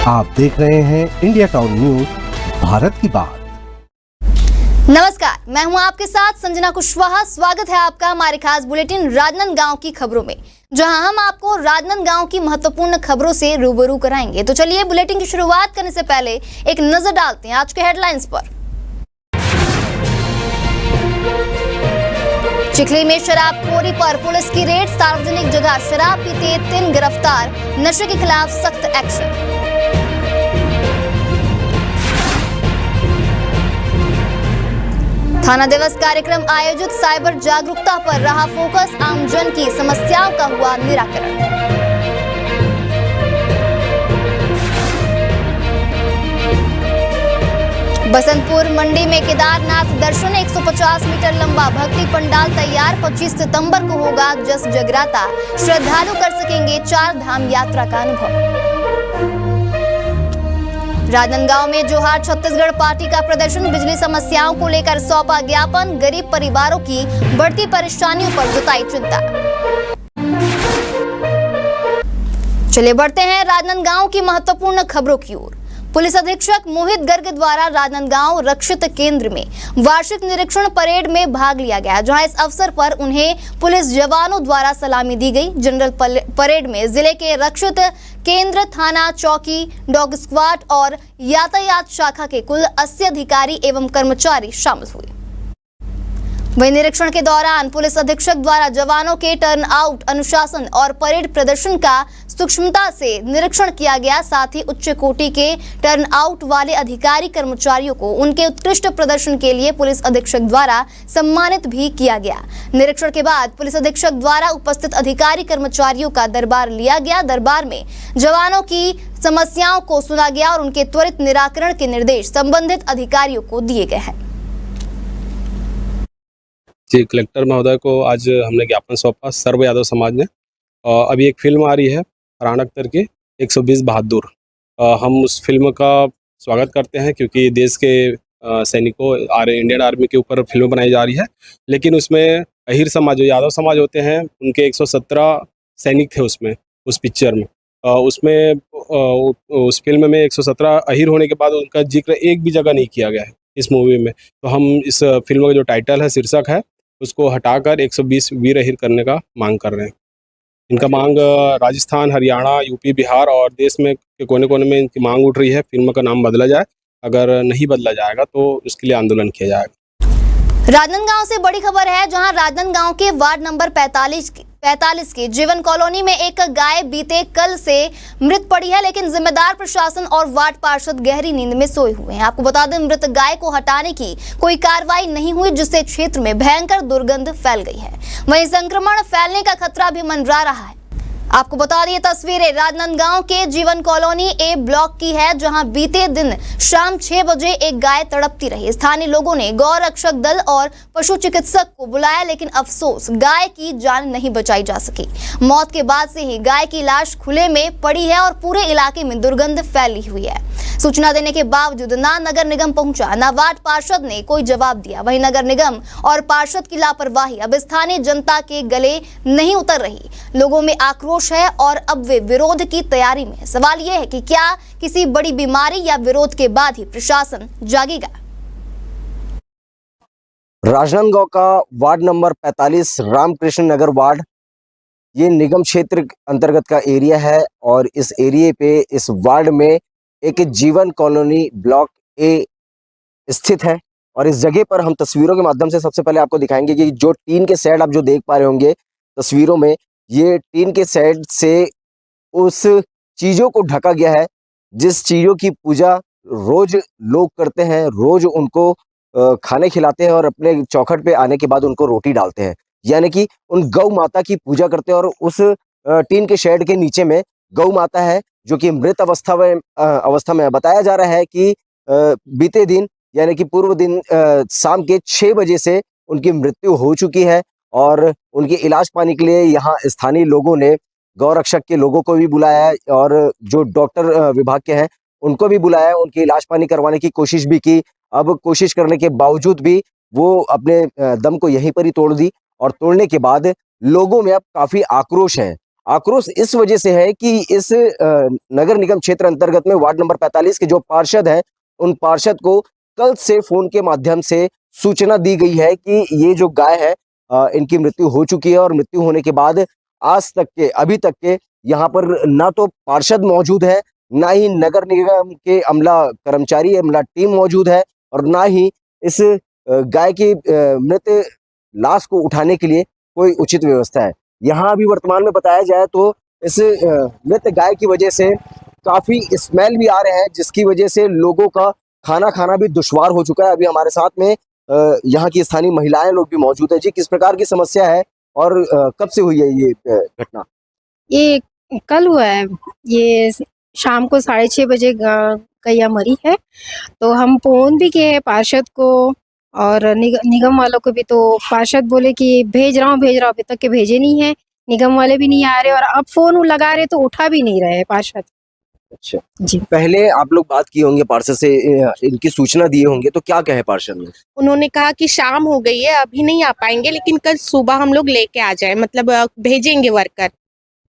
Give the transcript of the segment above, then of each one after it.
आप देख रहे हैं इंडिया टाउन न्यूज, भारत की बात। नमस्कार, मैं हूं आपके साथ संजना कुशवाहा। स्वागत है आपका हमारे खास बुलेटिन राजनांदगांव की खबरों में, जहां हम आपको राजनांदगांव की महत्वपूर्ण खबरों से रूबरू कराएंगे। तो चलिए बुलेटिन की शुरुआत करने से पहले एक नजर डालते हैं आज के हेडलाइंस पर। चिखली में शराबखोरी पर पुलिस की रेड, सार्वजनिक जगह शराब पीते 3 गिरफ्तार, नशे के खिलाफ सख्त एक्शन। थाना दिवस कार्यक्रम आयोजित, साइबर जागरूकता पर रहा फोकस, आमजन की समस्याओं का हुआ निराकरण। बसंतपुर मंडी में केदारनाथ दर्शन, 150 मीटर लंबा भक्ति पंडाल तैयार, 25 सितंबर को होगा जस जगराता, श्रद्धालु कर सकेंगे 4 धाम यात्रा का अनुभव। राजनांदगांव में जोहार छत्तीसगढ़ पार्टी का प्रदर्शन, बिजली समस्याओं को लेकर सौंपा ज्ञापन, गरीब परिवारों की बढ़ती परेशानियों पर जताई चिंता। चलिए बढ़ते हैं राजनांदगांव की महत्वपूर्ण खबरों की ओर। पुलिस अधीक्षक मोहित गर्ग द्वारा राजनांदगांव रक्षित केंद्र में वार्षिक निरीक्षण परेड में भाग लिया गया, जहां इस अवसर पर उन्हें पुलिस जवानों द्वारा सलामी दी गई। जनरल परेड में जिले के रक्षित केंद्र, थाना, चौकी, डॉग स्क्वाड और यातायात शाखा के कुल 80 अधिकारी एवं कर्मचारी शामिल हुए। वहीं निरीक्षण के दौरान पुलिस अधीक्षक द्वारा जवानों के टर्न आउट, अनुशासन और परेड प्रदर्शन का सूक्ष्मता से निरीक्षण किया गया। साथ ही उच्च कोटि के टर्न आउट वाले अधिकारी कर्मचारियों को उनके उत्कृष्ट प्रदर्शन के लिए पुलिस अधीक्षक द्वारा सम्मानित भी किया गया। निरीक्षण के बाद पुलिस अधीक्षक द्वारा उपस्थित अधिकारी कर्मचारियों का दरबार लिया गया। दरबार में जवानों की समस्याओं को सुना गया और उनके त्वरित निराकरण के निर्देश संबंधित अधिकारियों को दिए गए हैं। जी, कलेक्टर महोदय को आज हमने ज्ञापन सौंपा सर्व यादव समाज ने। अभी एक फिल्म आ रही है फरहान अख्तर की 120 बहादुर। हम उस फिल्म का स्वागत करते हैं क्योंकि देश के सैनिकों इंडियन आर्मी के ऊपर फिल्म बनाई जा रही है। लेकिन उसमें अहीर समाज, जो यादव समाज होते हैं, उनके 117 सैनिक थे उसमें, उस पिक्चर में। उस फिल्म में 117 अहीर होने के बाद उनका जिक्र एक भी जगह नहीं किया गया है इस मूवी में। तो हम इस फिल्म का जो टाइटल है, शीर्षक है, उसको हटाकर 120 वीर अहीर करने का मांग कर रहे हैं। इनका मांग राजस्थान, हरियाणा, यूपी, बिहार और देश में के कोने कोने में इनकी मांग उठ रही है। फिल्म का नाम बदला जाए, अगर नहीं बदला जाएगा तो उसके लिए आंदोलन किया जाएगा। राजनांदगांव से बड़ी खबर है, जहां राजनांदगांव के वार्ड नंबर 45 की जीवन कॉलोनी में एक गाय बीते कल से मृत पड़ी है, लेकिन जिम्मेदार प्रशासन और वार्ड पार्षद गहरी नींद में सोए हुए हैं। आपको बता दें, मृत गाय को हटाने की कोई कार्रवाई नहीं हुई, जिससे क्षेत्र में भयंकर दुर्गंध फैल गई है। वहीं संक्रमण फैलने का खतरा भी मंडरा रहा है। आपको बता दें, तस्वीरें राजनांदगांव के जीवन कॉलोनी ए ब्लॉक की है, जहां बीते दिन शाम 6 बजे एक गाय तड़पती रही। स्थानीय लोगों ने गौ रक्षक दल और पशु चिकित्सक को बुलाया, लेकिन अफसोस गाय की जान नहीं बचाई जा सकी। मौत के बाद से ही गाय की लाश खुले में पड़ी है और पूरे इलाके में दुर्गंध फैली हुई है। सूचना देने के बावजूद ना नगर निगम पहुंचा, ना वार्ड पार्षद ने कोई जवाब दिया। वहीं नगर निगम और पार्षद की लापरवाही अब स्थानीय जनता के गले नहीं उतर रही। लोगों में आक्रोश है और अब वे विरोध की तैयारी में। सवाल यह है कि क्या किसी बड़ी बीमारी या विरोध के बाद ही प्रशासन जागेगा। राजनांदगांव का वार्ड नंबर 45 रामकृष्ण नगर वार्ड, ये निगम क्षेत्र अंतर्गत का एरिया है और इस एरिया पे, इस वार्ड में एक जीवन कॉलोनी ब्लॉक ए स्थित है। और इस जगह पर हम तस्वीरों के माध्यम से सबसे पहले आपको दिखाएंगे कि जो टीन के शेड आप जो देख पा रहे होंगे तस्वीरों में, ये टीन के शेड से उस चीजों को ढका गया है जिस चीजों की पूजा रोज लोग करते हैं, रोज उनको खाने खिलाते हैं और अपने चौखट पे आने के बाद उनको रोटी डालते हैं। यानी कि उन गौ माता की पूजा करते हैं। और उस टीन के शेड के नीचे में गौ माता है जो कि मृत अवस्था में बताया जा रहा है कि बीते दिन यानी कि पूर्व दिन शाम के 6 बजे से उनकी मृत्यु हो चुकी है। और उनके इलाज पाने के लिए यहाँ स्थानीय लोगों ने गौरक्षक के लोगों को भी बुलाया है और जो डॉक्टर विभाग के हैं उनको भी बुलाया है, उनकी इलाज पानी करवाने की कोशिश भी की। अब कोशिश करने के बावजूद भी वो अपने दम को यहीं पर ही तोड़ दी और तोड़ने के बाद लोगों में अब काफी आक्रोश है। आक्रोश इस वजह से है कि इस नगर निगम क्षेत्र अंतर्गत में वार्ड नंबर 45 के जो पार्षद हैं, उन पार्षद को कल से फोन के माध्यम से सूचना दी गई है कि ये जो गाय है इनकी मृत्यु हो चुकी है और मृत्यु होने के बाद आज तक के अभी तक के यहाँ पर ना तो पार्षद मौजूद है, ना ही नगर निगम के अमला कर्मचारी अमला टीम मौजूद है और ना ही इस गाय की मृत लाश को उठाने के लिए कोई उचित व्यवस्था है। यहाँ अभी वर्तमान में बताया जाए तो इस मृत गाय की वजह से काफी स्मेल भी आ रहे हैं, जिसकी वजह से लोगों का खाना खाना भी दुश्वार हो चुका है। अभी हमारे साथ में यहाँ की स्थानीय महिलाएं लोग भी मौजूद है। जी, किस प्रकार की समस्या है और कब से हुई है ये घटना? ये कल हुआ है, ये शाम को 6:30 बजे गैया मरी है। तो हम फोन भी किए पार्षद को और निगम वालों को भी, तो पार्षद बोले कि भेज रहा हूँ, अभी तक के भेजे नहीं है। निगम वाले भी नहीं आ रहे और अब फोन लगा रहे तो उठा भी नहीं रहे पार्षद। अच्छा जी, पहले आप लोग बात की होंगे पार्षद से, इनकी सूचना दिए होंगे, तो क्या कहे पार्षद ने? उन्होंने कहा कि शाम हो गई है, अभी नहीं आ पाएंगे, लेकिन कल सुबह हम लोग लेके आ जाए, मतलब भेजेंगे वर्कर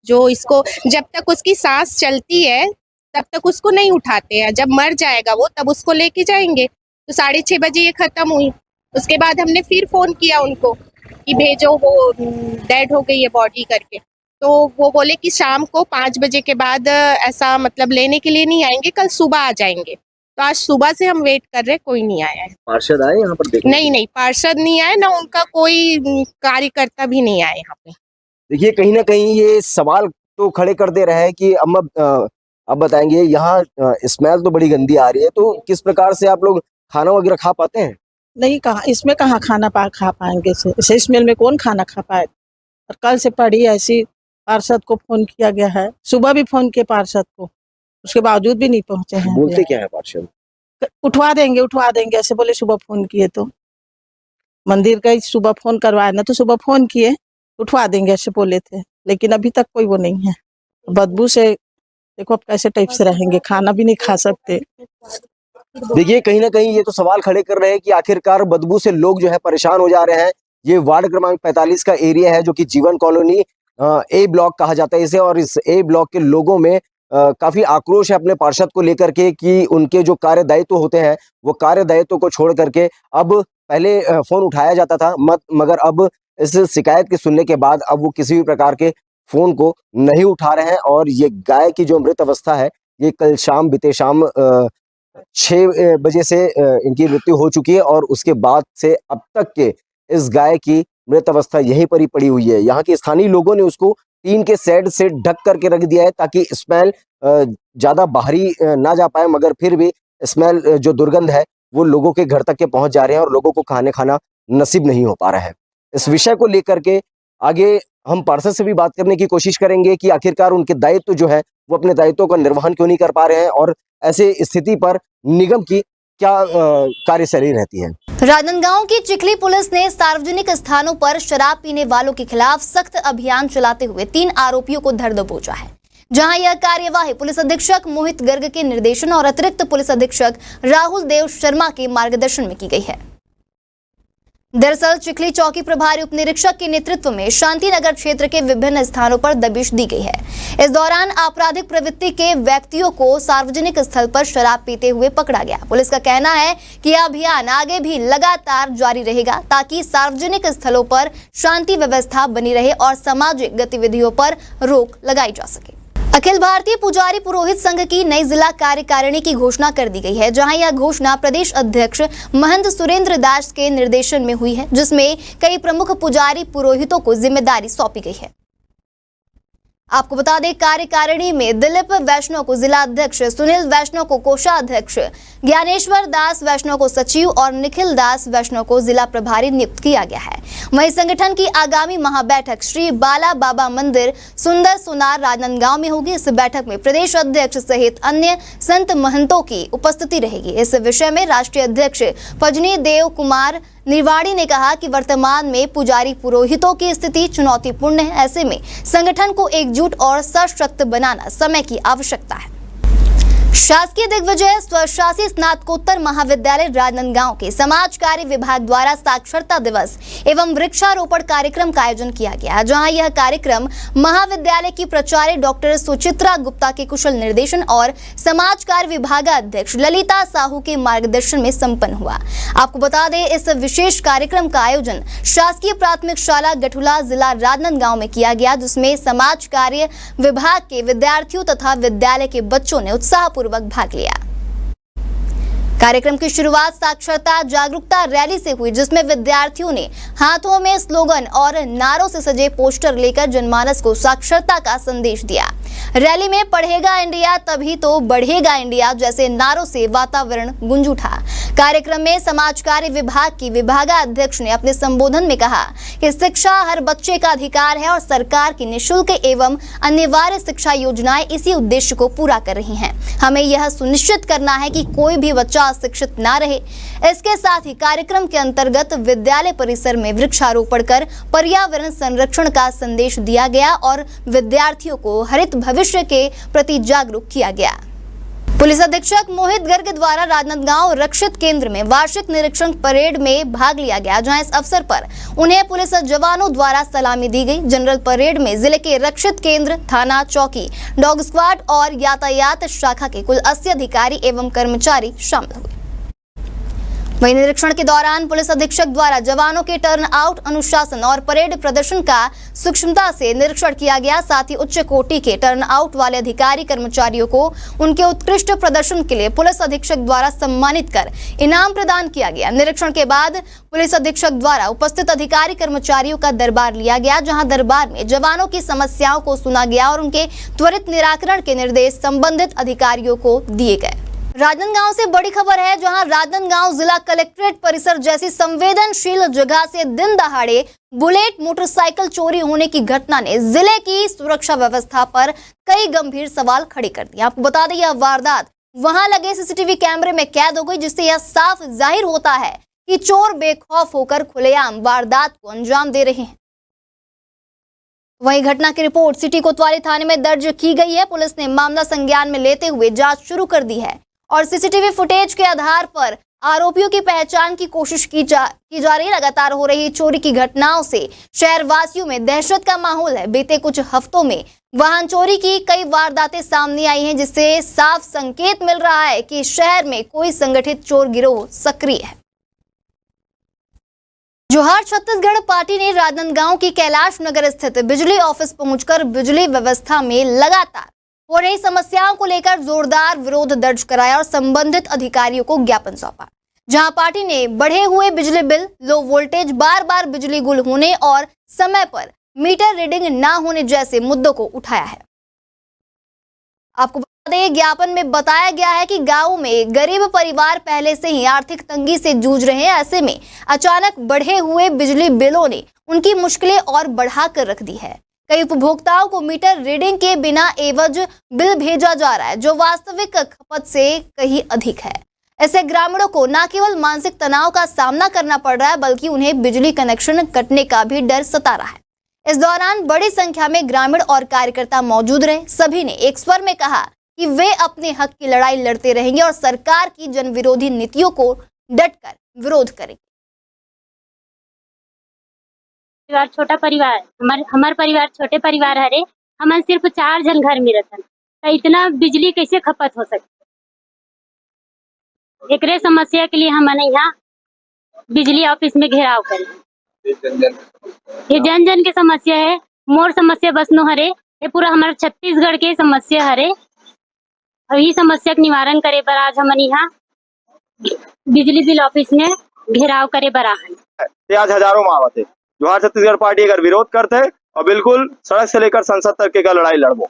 जो इसको, जब तक उसकी सांस चलती है तब तक उसको नहीं उठाते हैं, जब मर जाएगा वो तब उसको लेके जाएंगे। तो 6:30 बजे ये खत्म हुई। उसके बाद हमने फिर फोन किया उनको कि भेजो, वो डेड हो गई है बॉडी करके। तो वो बोले कि शाम को 5 बजे के बाद ऐसा मतलब लेने के लिए नहीं आएंगे, कल सुबह आ जाएंगे। तो आज सुबह से हम वेट कर रहे, कोई नहीं आया है। पार्षद आए यहाँ पर देखने? नहीं, पार्षद नहीं आए, ना उनका कोई कार्यकर्ता भी नहीं आए यहाँ पे। देखिए, कहीं ना कहीं ये सवाल तो खड़े कर दे रहे हैं कि अब बताएंगे, यहाँ स्मेल तो बड़ी गंदी आ रही है, तो किस प्रकार से आप लोग खाना वगैरह खा पाते हैं? नहीं, कहा इसमें कहाँ खाना खा पाएंगे, इसे स्मेल में कौन खाना खा पाए। और कल से पड़ी ऐसी, पार्षद को फोन किया गया है, सुबह भी फोन किए पार्षद को, उसके बावजूद भी नहीं पहुंचे हैं। बोलते क्या है पार्षद? उठवा देंगे ऐसे बोले। सुबह फोन किए तो मंदिर का ही सुबह फोन करवाए ना, तो सुबह फोन किए उठवा देंगे ऐसे बोले थे, लेकिन अभी तक कोई वो नहीं है। बदबू से देखो अब कैसे टाइप से रहेंगे, खाना भी नहीं खा सकते। देखिए, कहीं ना कहीं ये तो सवाल खड़े कर रहे हैं कि आखिरकार बदबू से लोग जो है परेशान हो जा रहे हैं। ये वार्ड क्रमांक 45 का एरिया है, जो कि जीवन कॉलोनी ए ब्लॉक कहा जाता है इसे, और इस ए ब्लॉक के लोगों में काफी आक्रोश है अपने पार्षद को लेकर के कि उनके जो कार्य दायित्व होते हैं वो कार्य दायित्व को छोड़ करके, अब पहले फोन उठाया जाता था मगर अब इस शिकायत के सुनने के बाद अब वो किसी भी प्रकार के फोन को नहीं उठा रहे हैं। और ये गाय की जो मृत अवस्था है, ये कल शाम बीते शाम 6 बजे से इनकी मृत्यु हो चुकी है और उसके बाद से अब तक के इस गाय की मृत अवस्था यहीं पर ही पड़ी हुई है। यहाँ के स्थानीय लोगों ने उसको टीन के शेड से ढक करके रख दिया है ताकि स्मेल ज्यादा बाहरी ना जा पाए, मगर फिर भी स्मेल जो दुर्गंध है वो लोगों के घर तक के पहुंच जा रहे हैं और लोगों को खाना नसीब नहीं हो पा रहा है। इस विषय को लेकर के आगे हम पार्षद से भी बात करने की कोशिश करेंगे कि आखिरकार उनके दायित्व जो है वो अपने दायित्वों का निर्वहन क्यों नहीं कर पा रहे हैं और ऐसे स्थिति पर निगम की क्या कार्यशैली रहती है। राजनांदगांव की चिखली पुलिस ने सार्वजनिक स्थानों पर शराब पीने वालों के खिलाफ सख्त अभियान चलाते हुए 3 आरोपियों को धर दबोचा है, जहां यह कार्यवाही पुलिस अधीक्षक मोहित गर्ग के निर्देशन और अतिरिक्त पुलिस अधीक्षक राहुल देव शर्मा के मार्गदर्शन में की गई है। दरअसल चिखली चौकी प्रभारी उप निरीक्षक के नेतृत्व में शांति नगर क्षेत्र के विभिन्न स्थानों पर दबिश दी गई है। इस दौरान आपराधिक प्रवृत्ति के व्यक्तियों को सार्वजनिक स्थल पर शराब पीते हुए पकड़ा गया। पुलिस का कहना है कि यह अभियान आगे भी लगातार जारी रहेगा ताकि सार्वजनिक स्थलों पर शांति व्यवस्था बनी रहे और सामाजिक गतिविधियों पर रोक लगाई जा सके। अखिल भारतीय पुजारी पुरोहित संघ की नई जिला कार्यकारिणी की घोषणा कर दी गई है, जहां यह घोषणा प्रदेश अध्यक्ष महंत सुरेंद्र दास के निर्देशन में हुई है, जिसमें कई प्रमुख पुजारी पुरोहितों को जिम्मेदारी सौंपी गई है। आपको बता दें, कार्यकारिणी में दिलीप वैष्णव को जिला अध्यक्ष, सुनील वैष्णव को कोषाध्यक्ष, ज्ञानेश्वर दास वैष्णव को सचिव और निखिल दास वैष्णव को जिला प्रभारी नियुक्त किया गया है। वहीं संगठन की आगामी महाबैठक श्री बाला बाबा मंदिर सुंदर सोनार राजनांदगांव में होगी। इस बैठक में प्रदेश अध्यक्ष सहित अन्य संत महंतों की उपस्थिति रहेगी। इस विषय में राष्ट्रीय अध्यक्ष पजनी देव कुमार निवाड़ी ने कहा कि वर्तमान में पुजारी पुरोहितों की स्थिति चुनौतीपूर्ण है। ऐसे में संगठन को एकजुट और सशक्त बनाना समय की आवश्यकता है। शासकीय दिग्विजय स्वशासी स्नातकोत्तर महाविद्यालय राजनांदगांव के समाज कार्य विभाग द्वारा साक्षरता दिवस एवं वृक्षारोपण कार्यक्रम का आयोजन किया गया, जहां यह कार्यक्रम महाविद्यालय की प्राचार्य डॉक्टर सुचित्रा गुप्ता के कुशल निर्देशन और समाज कार्य विभागाध्यक्ष ललिता साहू के मार्गदर्शन में संपन्न हुआ। आपको बता दें, इस विशेष कार्यक्रम का आयोजन शासकीय प्राथमिक शाला गठुला जिला राजनांदगांव में किया गया, जिसमें समाज कार्य विभाग के विद्यार्थियों तथा विद्यालय के बच्चों ने उत्साहपूर्वक भाग लिया। कार्यक्रम की शुरुआत साक्षरता जागरूकता रैली से हुई, जिसमें विद्यार्थियों ने हाथों में स्लोगन और नारों से सजे पोस्टर लेकर जनमानस को साक्षरता का संदेश दिया। रैली में पढ़ेगा इंडिया तभी तो बढ़ेगा इंडिया जैसे नारों से वातावरण गूंज उठा। कार्यक्रम में समाज कार्य विभाग की विभागाध्यक्ष ने अपने संबोधन में कहा कि शिक्षा हर बच्चे का अधिकार है और सरकार की निःशुल्क एवं अनिवार्य शिक्षा योजनाएं इसी उद्देश्य को पूरा कर रही हैं। हमें यह सुनिश्चित करना है कि कोई भी बच्चा अशिक्षित ना रहे। इसके साथ ही कार्यक्रम के अंतर्गत विद्यालय परिसर में वृक्षारोपण कर पर्यावरण संरक्षण का संदेश दिया गया और विद्यार्थियों को हरित भविष्य के प्रति जागरूक किया गया। पुलिस अधीक्षक मोहित गर्ग द्वारा राजनांदगांव रक्षित केंद्र में वार्षिक निरीक्षण परेड में भाग लिया गया, जहां इस अवसर पर उन्हें पुलिस जवानों द्वारा सलामी दी गई। जनरल परेड में जिले के रक्षित केंद्र, थाना, चौकी, डॉग स्क्वाड और यातायात शाखा के कुल 80 अधिकारी एवं कर्मचारी शामिल हुए। वहीं निरीक्षण के दौरान पुलिस अधीक्षक द्वारा जवानों के टर्न आउट, अनुशासन और परेड प्रदर्शन का सूक्ष्मता से निरीक्षण किया गया। साथ ही उच्च कोटि के टर्न आउट वाले अधिकारी कर्मचारियों को उनके उत्कृष्ट प्रदर्शन के लिए पुलिस अधीक्षक द्वारा सम्मानित कर इनाम प्रदान किया गया। निरीक्षण के बाद पुलिस अधीक्षक द्वारा उपस्थित अधिकारी कर्मचारियों का दरबार लिया गया, जहां दरबार में जवानों की समस्याओं को सुना गया और उनके त्वरित निराकरण के निर्देश संबंधित अधिकारियों को दिए गए। राजनांदगांव से बड़ी खबर है, जहां राजनांदगांव जिला कलेक्ट्रेट परिसर जैसी संवेदनशील जगह से दिन दहाड़े बुलेट मोटरसाइकिल चोरी होने की घटना ने जिले की सुरक्षा व्यवस्था पर कई गंभीर सवाल खड़े कर दिए। आपको बता दें, यह वारदात वहां लगे सीसीटीवी कैमरे में कैद हो गई, जिससे यह साफ जाहिर होता है कि चोर बेखौफ होकर खुलेआम वारदात को अंजाम दे रहे हैं। वहीं घटना की रिपोर्ट सिटी कोतवाली थाने में दर्ज की गई है। पुलिस ने मामला संज्ञान में लेते हुए जांच शुरू कर दी है और सीसीटीवी फुटेज के आधार पर आरोपियों की पहचान की कोशिश की जा रही है। लगातार हो रही चोरी की घटनाओं से शहरवासियों में दहशत का माहौल है। बीते कुछ हफ्तों में वाहन चोरी की कई वारदातें सामने आई हैं, जिससे साफ संकेत मिल रहा है कि शहर में कोई संगठित चोर गिरोह सक्रिय है। जोहार छत्तीसगढ़ पार्टी ने राजनांदगांव की कैलाश नगर स्थित बिजली ऑफिस पहुंचकर बिजली व्यवस्था में लगातार हो रही समस्याओं को लेकर जोरदार विरोध दर्ज कराया और संबंधित अधिकारियों को ज्ञापन सौंपा, जहां पार्टी ने बढ़े हुए बिजली बिल, लो वोल्टेज, बार-बार बिजली गुल होने और समय पर मीटर रीडिंग ना होने जैसे मुद्दों को उठाया है। आपको बता दें, ज्ञापन में बताया गया है कि गांव में गरीब परिवार पहले से ही आर्थिक तंगी से जूझ रहे हैं। ऐसे में अचानक बढ़े हुए बिजली बिलों ने उनकी मुश्किलें और बढ़ाकर रख दी है। कई उपभोक्ताओं को मीटर रीडिंग के बिना एवज बिल भेजा जा रहा है, जो वास्तविक खपत से कहीं अधिक है। ऐसे ग्रामीणों को न केवल मानसिक तनाव का सामना करना पड़ रहा है, बल्कि उन्हें बिजली कनेक्शन कटने का भी डर सता रहा है। इस दौरान बड़ी संख्या में ग्रामीण और कार्यकर्ता मौजूद रहे। सभी ने एक स्वर में कहा कि वे अपने हक की लड़ाई लड़ते रहेंगे और सरकार की जन विरोधी नीतियों को डटकर विरोध करेंगे। परिवार छोटा परिवार, हमार परिवार छोटे परिवार हरे। हमन सिर्फ 4 जन घर में रहथन, तो इतना बिजली कैसे खपत हो सकती? एकरे समस्या के लिए हमन यहाँ बिजली ऑफिस में घेराव करें। ये जन जन के समस्या है, मोर समस्या बस नो हरे, ये पूरा हमारे छत्तीसगढ़ के समस्या हरे। और ये समस्या के निवारण करे पर आज हमन यहाँ बिजली बिल ऑफिस में घेराव करे बर आहन। आज हजारों मावत है। जोहार छत्तीसगढ़ पार्टी अगर विरोध करते हैं और बिल्कुल सड़क से लेकर संसद तक का लड़ाई लड़बो।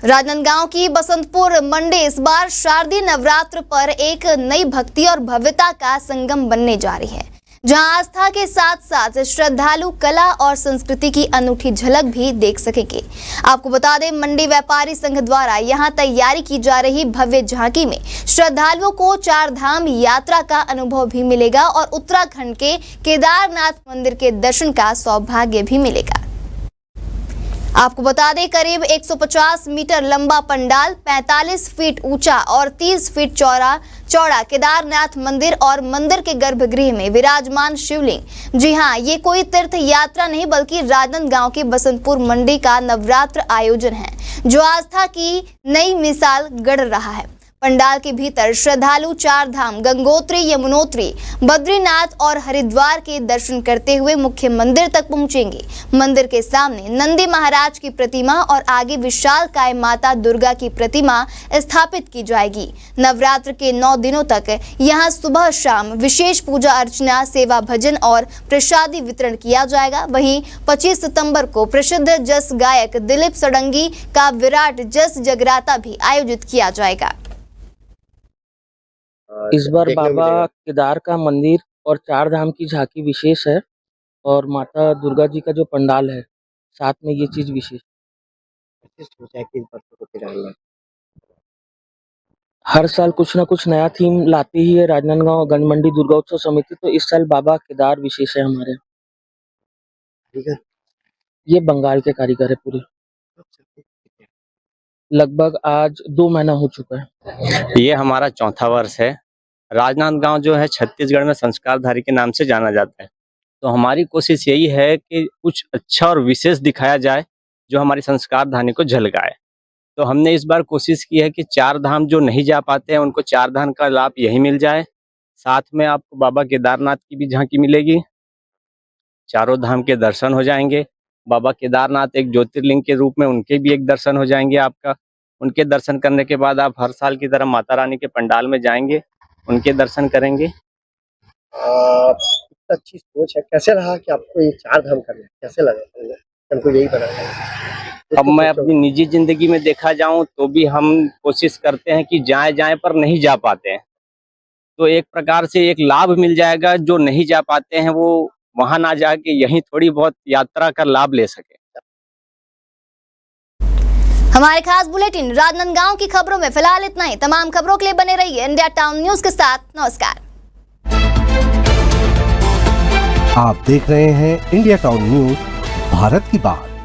राजनांदगांव की बसंतपुर मंडी इस बार शारदीय नवरात्र पर एक नई भक्ति और भव्यता का संगम बनने जा रही है, जहां आस्था के साथ साथ श्रद्धालु कला और संस्कृति की अनूठी झलक भी देख सकेंगे। आपको बता दें, मंडी व्यापारी संघ द्वारा यहां तैयारी की जा रही भव्य झांकी में श्रद्धालुओं को 4 धाम यात्रा का अनुभव भी मिलेगा और उत्तराखंड के केदारनाथ मंदिर के दर्शन का सौभाग्य भी मिलेगा। आपको बता दें करीब 150 मीटर लंबा पंडाल, 45 फीट ऊंचा और 30 फीट चौड़ा केदारनाथ मंदिर और मंदिर के गर्भगृह में विराजमान शिवलिंग। जी हां, ये कोई तीर्थ यात्रा नहीं बल्कि राजनांदगांव की बसंतपुर मंडी का नवरात्र आयोजन है, जो आस्था की नई मिसाल गढ़ रहा है। पंडाल के भीतर श्रद्धालु चार धाम गंगोत्री, यमुनोत्री, बद्रीनाथ और हरिद्वार के दर्शन करते हुए मुख्य मंदिर तक पहुंचेंगे। मंदिर के सामने नंदी महाराज की प्रतिमा और आगे विशालकाय माता दुर्गा की प्रतिमा स्थापित की जाएगी। नवरात्र के 9 दिनों तक यहां सुबह शाम विशेष पूजा अर्चना, सेवा भजन और प्रसादी वितरण किया जाएगा। वहीं 25 सितंबर को प्रसिद्ध जस गायक दिलीप सडंगी का विराट जस जगराता भी आयोजित किया जाएगा। इस बार बाबा केदार का मंदिर और चार धाम की झांकी विशेष है और माता दुर्गा जी का जो पंडाल है साथ में ये चीज विशेष। हर साल कुछ ना कुछ नया थीम लाती ही है राजनांदगांव गंज मंडी दुर्गा उत्सव समिति, तो इस साल बाबा केदार विशेष है हमारे। ये बंगाल के कारीगर है पूरे। लगभग आज 2 महीना हो चुका है। ये हमारा चौथा वर्ष है। राजनांदगांव जो है छत्तीसगढ़ में संस्कारधारी के नाम से जाना जाता है, तो हमारी कोशिश यही है कि कुछ अच्छा और विशेष दिखाया जाए जो हमारी संस्कारधारी को झलकाए। तो हमने इस बार कोशिश की है कि 4 धाम जो नहीं जा पाते हैं उनको 4 धाम का लाभ यही मिल जाए। साथ में आपको बाबा केदारनाथ की भी झांकी मिलेगी, चारों धाम के दर्शन हो जाएंगे। बाबा केदारनाथ एक ज्योतिर्लिंग के रूप में उनके भी एक दर्शन हो जाएंगे आपका। उनके दर्शन करने के बाद आप हर साल की तरह माता रानी के पंडाल में जाएंगे, उनके दर्शन करेंगे। अच्छी सोच है। कैसे रहा कि आपको ये 4 धाम करना है? कैसे लगा हमको यही बनाना है? अब मैं अपनी निजी जिंदगी में देखा जाऊं तो भी हम कोशिश करते हैं कि जाए पर नहीं जा पाते हैं, तो एक प्रकार से एक लाभ मिल जाएगा। जो नहीं जा पाते हैं वो वहां ना जाके यहीं थोड़ी बहुत यात्रा का लाभ ले सके। हमारे खास बुलेटिन राजनांदगांव की खबरों में फिलहाल इतना ही। तमाम खबरों के लिए बने रहिए इंडिया टाउन न्यूज के साथ। नमस्कार। आप देख रहे हैं इंडिया टाउन न्यूज, भारत की बात।